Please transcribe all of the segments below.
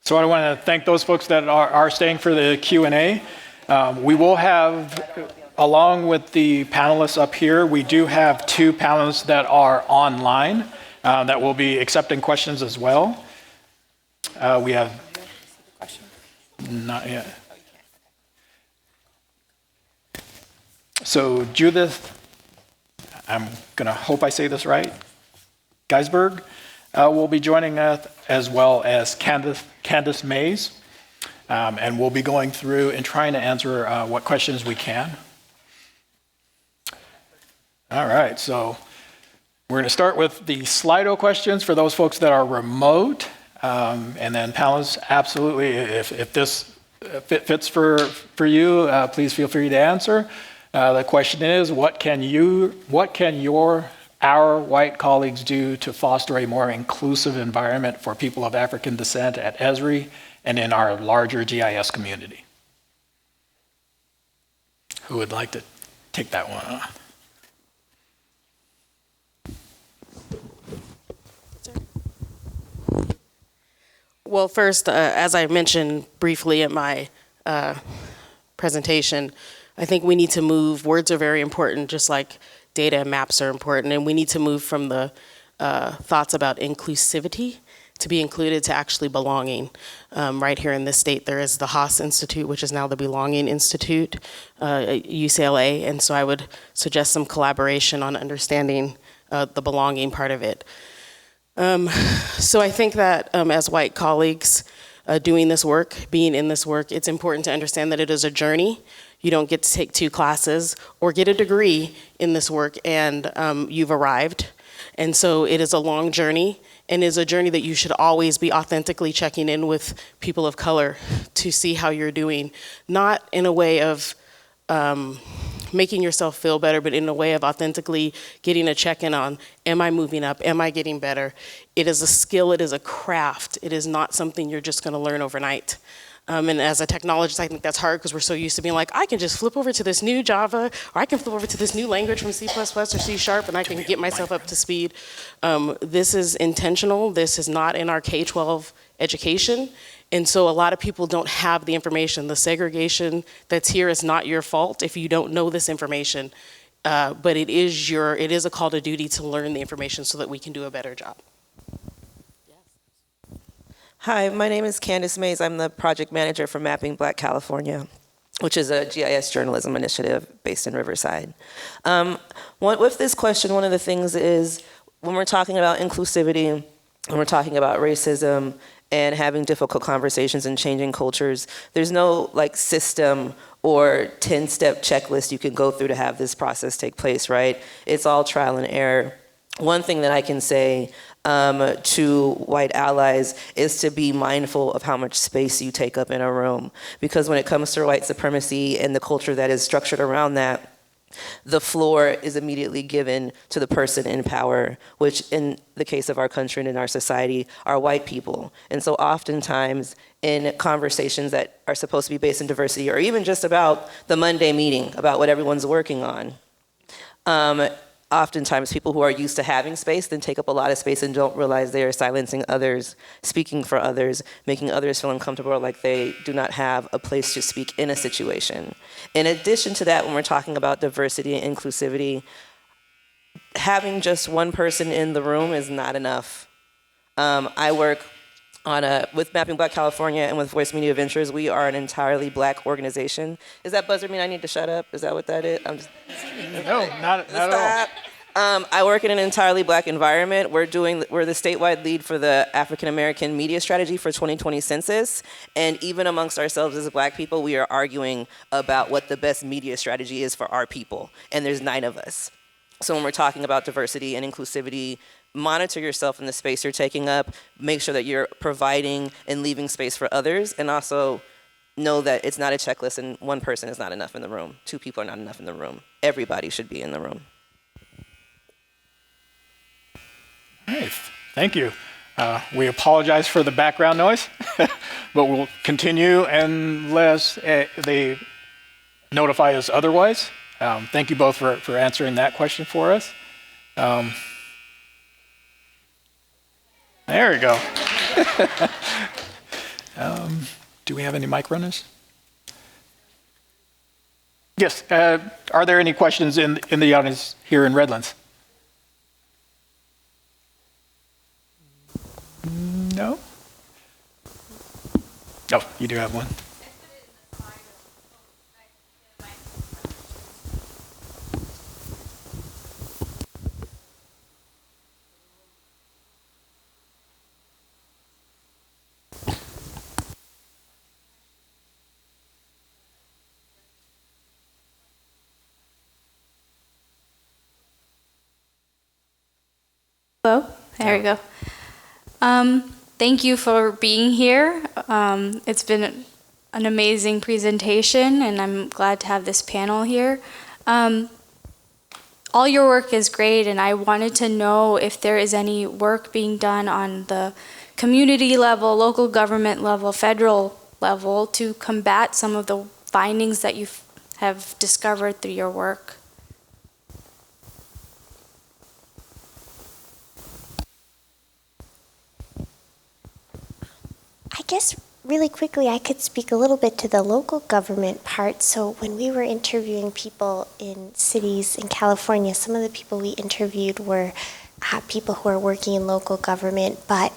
So I want to thank those folks that are staying for the Q&A. We will have, along with the panelists up here, we do have 2 panelists that are online that will be accepting questions as well. We have, not yet. So Judith, I'm gonna hope I say this right, Geisberg will be joining us, as well as Candace Mays. And we'll be going through and trying to answer what questions we can. All right, so we're gonna start with the Slido questions for those folks that are remote. And then panelists, absolutely, if this fits for you, please feel free to answer. The question is, what can our white colleagues do to foster a more inclusive environment for people of African descent at Esri and in our larger GIS community? Who would like to take that one on? Well, first, as I mentioned briefly in my presentation, I think we need to move. Words are very important, just like data and maps are important, and we need to move from the thoughts about inclusivity to be included to actually belonging. Right here in this state, there is the Haas Institute, which is now the Belonging Institute at UCLA, and so I would suggest some collaboration on understanding the belonging part of it. So I think that as white colleagues doing this work, being in this work, it's important to understand that it is a journey. You don't get to take 2 classes or get a degree in this work and you've arrived. And so it is a long journey, and is a journey that you should always be authentically checking in with people of color to see how you're doing, not in a way of making yourself feel better, but in a way of authentically getting a check-in on, am I moving up? Am I getting better? It is a skill, it is a craft. It is not something you're just gonna learn overnight. And as a technologist, I think that's hard because we're so used to being like, I can just flip over to this new Java, or I can flip over to this new language from C++ or C#, and I can get myself up to speed. This is intentional. This is not in our K-12 education. And so a lot of people don't have the information. The segregation that's here is not your fault if you don't know this information, but it is a call to duty to learn the information so that we can do a better job. Hi, my name is Candace Mays. I'm the project manager for Mapping Black California, which is a GIS journalism initiative based in Riverside. With this question, one of the things is when we're talking about inclusivity, when we're talking about racism and having difficult conversations and changing cultures, there's no system or 10-step checklist you can go through to have this process take place, right? It's all trial and error. One thing that I can say to white allies is to be mindful of how much space you take up in a room. Because when it comes to white supremacy and the culture that is structured around that, the floor is immediately given to the person in power, which in the case of our country and in our society are white people. And so oftentimes in conversations that are supposed to be based in diversity, or even just about the Monday meeting, about what everyone's working on, oftentimes people who are used to having space then take up a lot of space and don't realize they are silencing others, speaking for others, making others feel uncomfortable, like they do not have a place to speak in a situation. In addition to that, when we're talking about diversity and inclusivity, having just one person in the room is not enough. I work with Mapping Black California and with Voice Media Ventures. We are an entirely Black organization. Does that buzzer mean I need to shut up? Is that what that is? No, not at all. I work in an entirely Black environment. We're the statewide lead for the African American media strategy for 2020 census. And even amongst ourselves as Black people, we are arguing about what the best media strategy is for our people. And there's 9 of us. So when we're talking about diversity and inclusivity, monitor yourself in the space you're taking up, make sure that you're providing and leaving space for others, and also know that it's not a checklist and one person is not enough in the room. 2 people are not enough in the room. Everybody should be in the room. Nice, thank you. We apologize for the background noise, but we'll continue unless they notify us otherwise. Thank you both for answering that question for us. There we go. Do we have any mic runners? Yes. Are there any questions in the audience here in Redlands? No? Oh, you do have one. Hello, there we go. Thank you for being here. It's been an amazing presentation, and I'm glad to have this panel here. All your work is great, and I wanted to know if there is any work being done on the community level, local government level, federal level to combat some of the findings that you have discovered through your work. I guess really quickly I could speak a little bit to the local government part. So when we were interviewing people in cities in California, some of the people we interviewed were people who are working in local government. But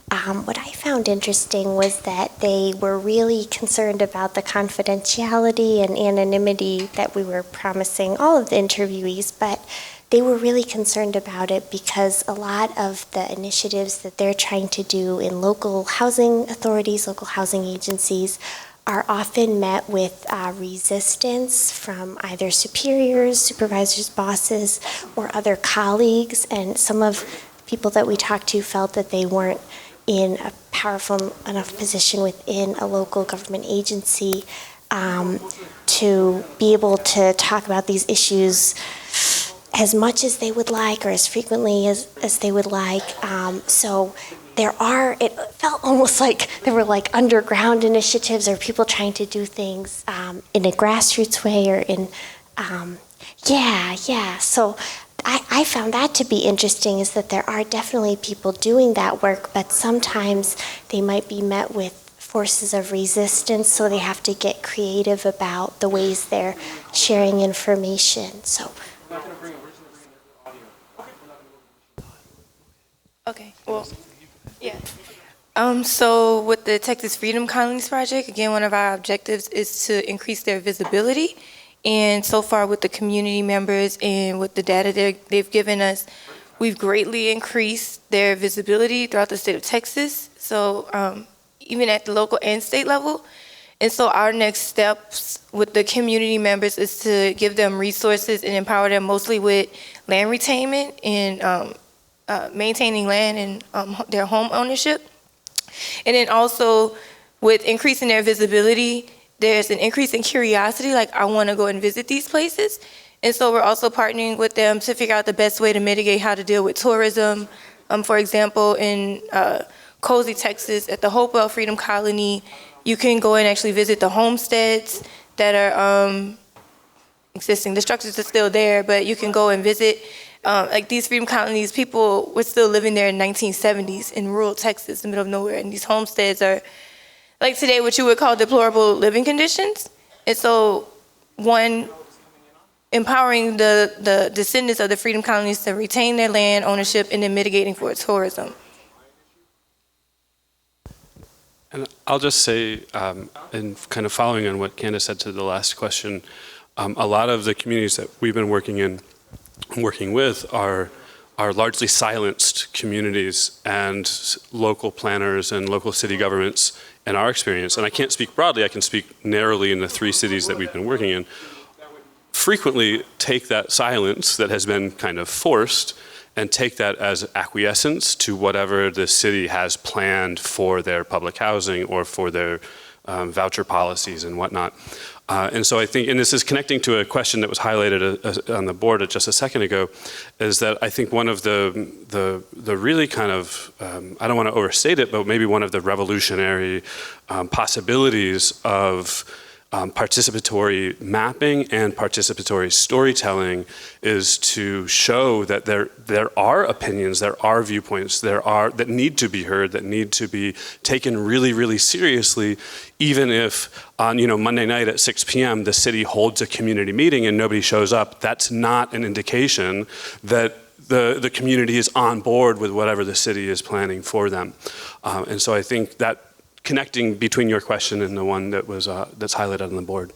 what I found interesting was that they were really concerned about the confidentiality and anonymity that we were promising all of the interviewees, but they were really concerned about it because a lot of the initiatives that they're trying to do in local housing authorities, local housing agencies, are often met with resistance from either superiors, supervisors, bosses, or other colleagues. And some of people that we talked to felt that they weren't in a powerful enough position within a local government agency to be able to talk about these issues as much as they would like or as frequently as they would like. So it felt almost like there were like underground initiatives or people trying to do things in a grassroots way or in, So I found that to be interesting, is that there are definitely people doing that work, but sometimes they might be met with forces of resistance, so they have to get creative about the ways they're sharing information. So. Okay, well, yeah. So with the Texas Freedom Colonies Project, again, one of our objectives is to increase their visibility. And so far with the community members and with the data they've given us, we've greatly increased their visibility throughout the state of Texas. So even at the local and state level. And so our next steps with the community members is to give them resources and empower them mostly with land retainment and maintaining land and their home ownership. And then also with increasing their visibility, there's an increase in curiosity, like I want to go and visit these places. And so we're also partnering with them to figure out the best way to mitigate how to deal with tourism. For example, in Cozy, Texas, at the Hopewell Freedom Colony, you can go and actually visit the homesteads that are existing. The structures are still there, but you can go and visit. Like these freedom colonies, people were still living there in 1970s in rural Texas, in the middle of nowhere. And these homesteads are, like today, what you would call deplorable living conditions. And so, one, empowering the descendants of the freedom colonies to retain their land ownership and then mitigating for tourism. And I'll just say, and kind of following on what Candace said to the last question, a lot of the communities that we've been working with are largely silenced communities, and local planners and local city governments, in our experience, and I can't speak broadly, I can speak narrowly in the 3 cities that we've been working in, frequently take that silence that has been kind of forced and take that as acquiescence to whatever the city has planned for their public housing or for their voucher policies and whatnot. And so I think, and this is connecting to a question that was highlighted on the board just a second ago, is that I think one of the really kind of, I don't want to overstate it, but maybe one of the revolutionary possibilities of participatory mapping and participatory storytelling is to show that there are opinions, there are viewpoints, that need to be heard, that need to be taken really, really seriously, even if on Monday night at 6 p.m. the city holds a community meeting and nobody shows up. That's not an indication that the community is on board with whatever the city is planning for them. And so I think that connecting between your question and the one that was that's highlighted on the board.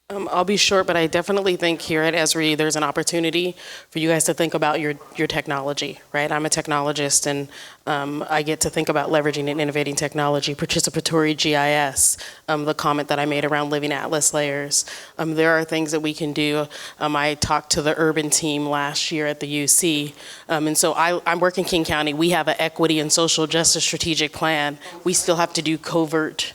I'll be short, but I definitely think here at Esri there's an opportunity for you guys to think about your technology, right? I'm a technologist, and I get to think about leveraging and innovating technology, participatory GIS, the comment that I made around living atlas layers. There are things that we can do. I talked to the urban team last year at the UC, and so I'm working King County. We have an equity and social justice strategic plan. We still have to do covert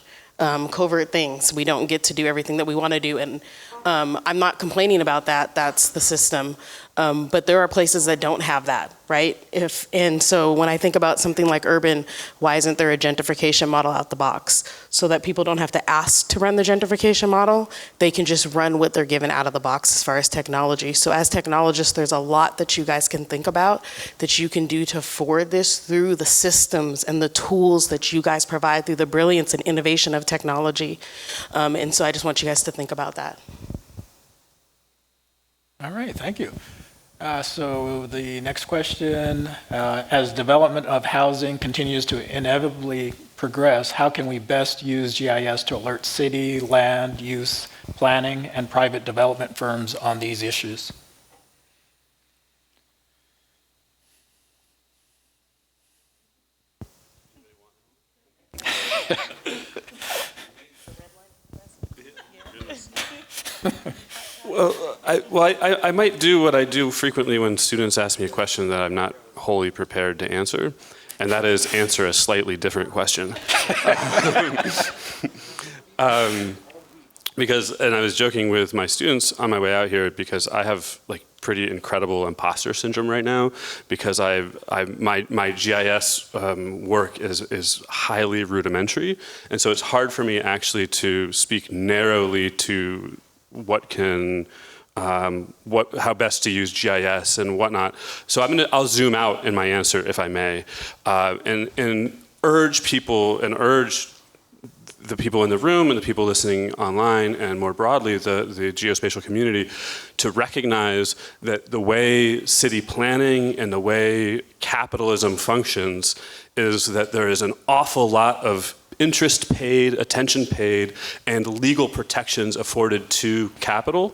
things. We don't get to do everything that we want to do, and I'm not complaining about that. That's the system. But there are places that don't have that, right? And so when I think about something like urban, why isn't there a gentrification model out the box? So that people don't have to ask to run the gentrification model, they can just run what they're given out of the box as far as technology. So as technologists, there's a lot that you guys can think about that you can do to forward this through the systems and the tools that you guys provide through the brilliance and innovation of technology. And so I just want you guys to think about that. All right, thank you. So the next question, as development of housing continues to inevitably progress, how can we best use GIS to alert city, land use, planning, and private development firms on these issues? Well, I might do what I do frequently when students ask me a question that I'm not wholly prepared to answer, and that is answer a slightly different question. And I was joking with my students on my way out here because I have pretty incredible imposter syndrome right now because my GIS work is highly rudimentary, and so it's hard for me actually to speak narrowly to how best to use GIS and whatnot. So I'll zoom out in my answer, if I may, and urge people and urge the people in the room and the people listening online and more broadly the geospatial community to recognize that the way city planning and the way capitalism functions is that there is an awful lot of interest paid, attention paid, and legal protections afforded to capital,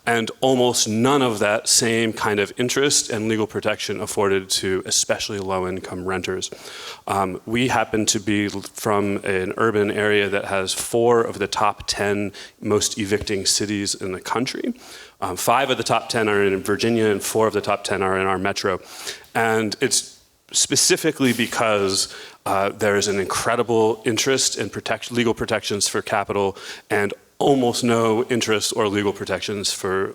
and almost none of that same kind of interest and legal protection afforded to especially low-income renters. We happen to be from an urban area that has 4 of the top 10 most evicting cities in the country. 5 of the top 10 are in Virginia, and 4 of the top 10 are in our metro. And it's specifically because there is an incredible interest in legal protections for capital and almost no interest or legal protections for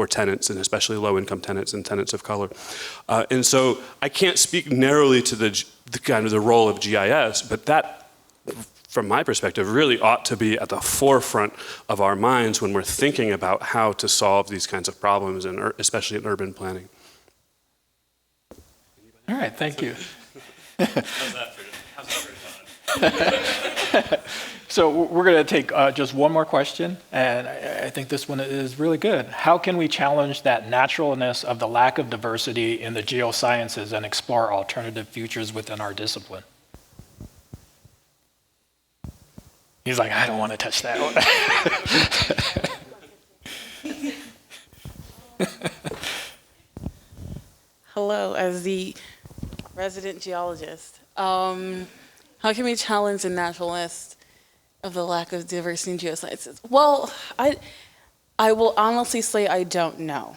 tenants, and especially low-income tenants and tenants of color. And so I can't speak narrowly to the kind of the role of GIS, but that, from my perspective, really ought to be at the forefront of our minds when we're thinking about how to solve these kinds of problems, and especially in urban planning. All right, thank you. How's that for So we're going to take just one more question, and I think this one is really good. How can we challenge that naturalness of the lack of diversity in the geosciences and explore alternative futures within our discipline? He's like, I don't want to touch that one. Hello, as the resident geologist. How can we challenge the naturalness of the lack of diversity in geosciences? Well, I will honestly say I don't know.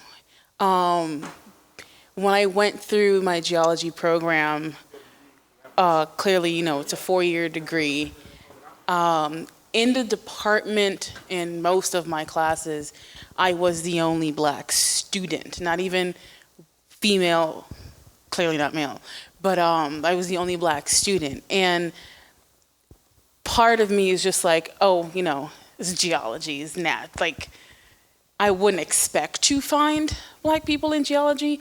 When I went through my geology program, clearly, it's a 4-year degree. In the department, in most of my classes, I was the only Black student, not even female, clearly not male, but I was the only Black student. And part of me is just like, oh, it's geology, it's nat. Like, I wouldn't expect to find Black people in geology,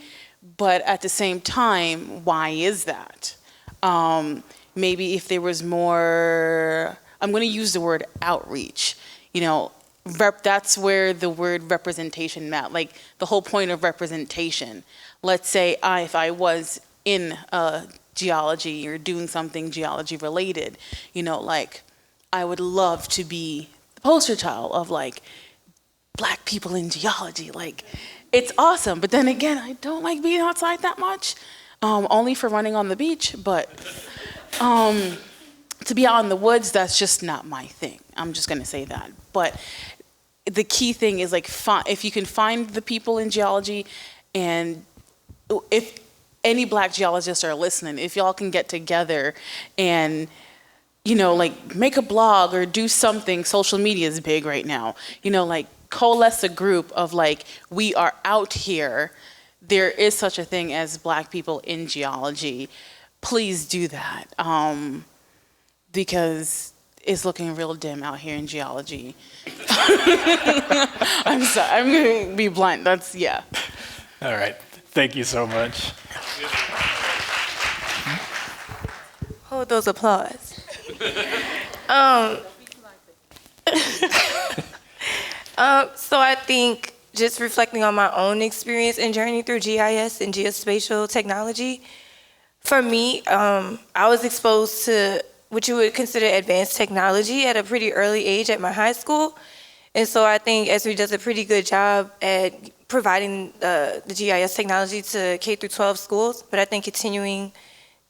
but at the same time, why is that? Maybe if there was more, I'm going to use the word outreach, that's where the word representation met, like the whole point of representation. Let's say if I was in geology or doing something geology related, like I would love to be the poster child of like Black people in geology. Like, it's awesome. But then again, I don't like being outside that much, only for running on the beach. But to be out in the woods, that's just not my thing. I'm just going to say that. But the key thing is like, if you can find the people in geology, and if any Black geologists are listening, if y'all can get together and like make a blog or do something. Social media is big right now. Like coalesce a group of like, we are out here. There is such a thing as Black people in geology. Please do that, because it's looking real dim out here in geology. I'm sorry, I'm gonna be blunt. Yeah. All right, thank you so much. Hold those applause. So I think just reflecting on my own experience and journey through GIS and geospatial technology, for me, I was exposed to what you would consider advanced technology at a pretty early age at my high school. And so I think Esri does a pretty good job at providing the GIS technology to K through 12 schools, but I think continuing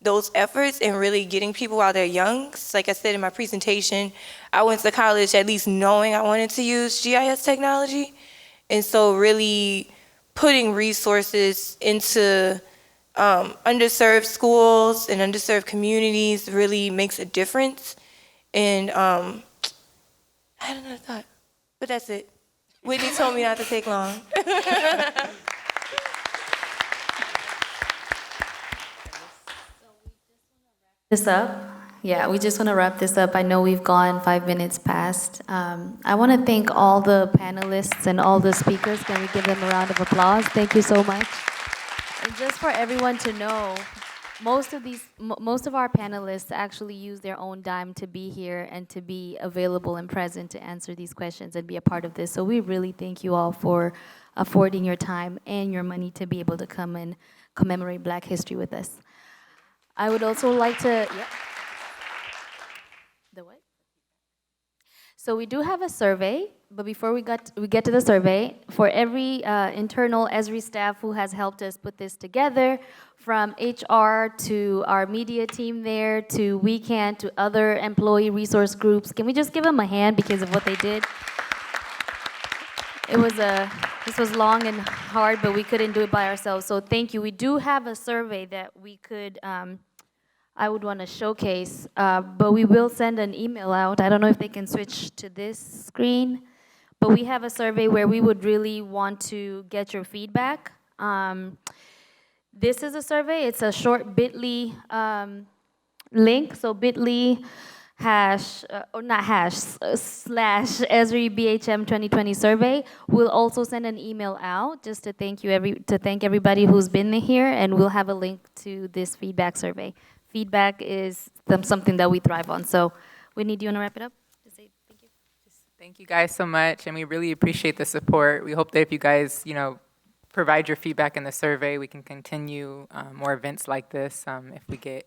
those efforts and really getting people while they're young. Like I said in my presentation, I went to college at least knowing I wanted to use GIS technology. And so really putting resources into underserved schools and underserved communities really makes a difference. And I had another thought, but that's it. Whitney told me not to take long. This up. Yeah, we just want to wrap this up. I know we've gone 5 minutes past. I want to thank all the panelists and all the speakers. Can we give them a round of applause? Thank you so much. And just for everyone to know, most of our panelists actually use their own dime to be here and to be available and present to answer these questions and be a part of this. So we really thank you all for affording your time and your money to be able to come and commemorate Black history with us. I would also like to, yeah. The what? So we do have a survey, but before we get to the survey, for every internal Esri staff who has helped us put this together, from HR to our media team there, to WeCan, to other employee resource groups, can we just give them a hand because of what they did? This was long and hard, but we couldn't do it by ourselves, so thank you. We do have a survey that we could, I would want to showcase, but we will send an email out. I don't know if they can switch to this screen, but we have a survey where we would really want to get your feedback. This is a survey. It's a short bit.ly link, so bit.ly /Esri BHM 2020 survey. We'll also send an email out just to thank everybody who's been here, and we'll have a link to this feedback survey. Feedback is something that we thrive on. So, Whitney, do you want to wrap it up? Just say thank you. Thank you guys so much, and we really appreciate the support. We hope that if you guys, provide your feedback in the survey, we can continue more events like this if we get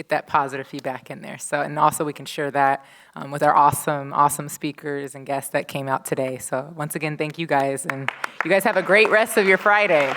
that positive feedback in there. So, and also we can share that with our awesome speakers and guests that came out today. So once again, thank you guys, and you guys have a great rest of your Friday.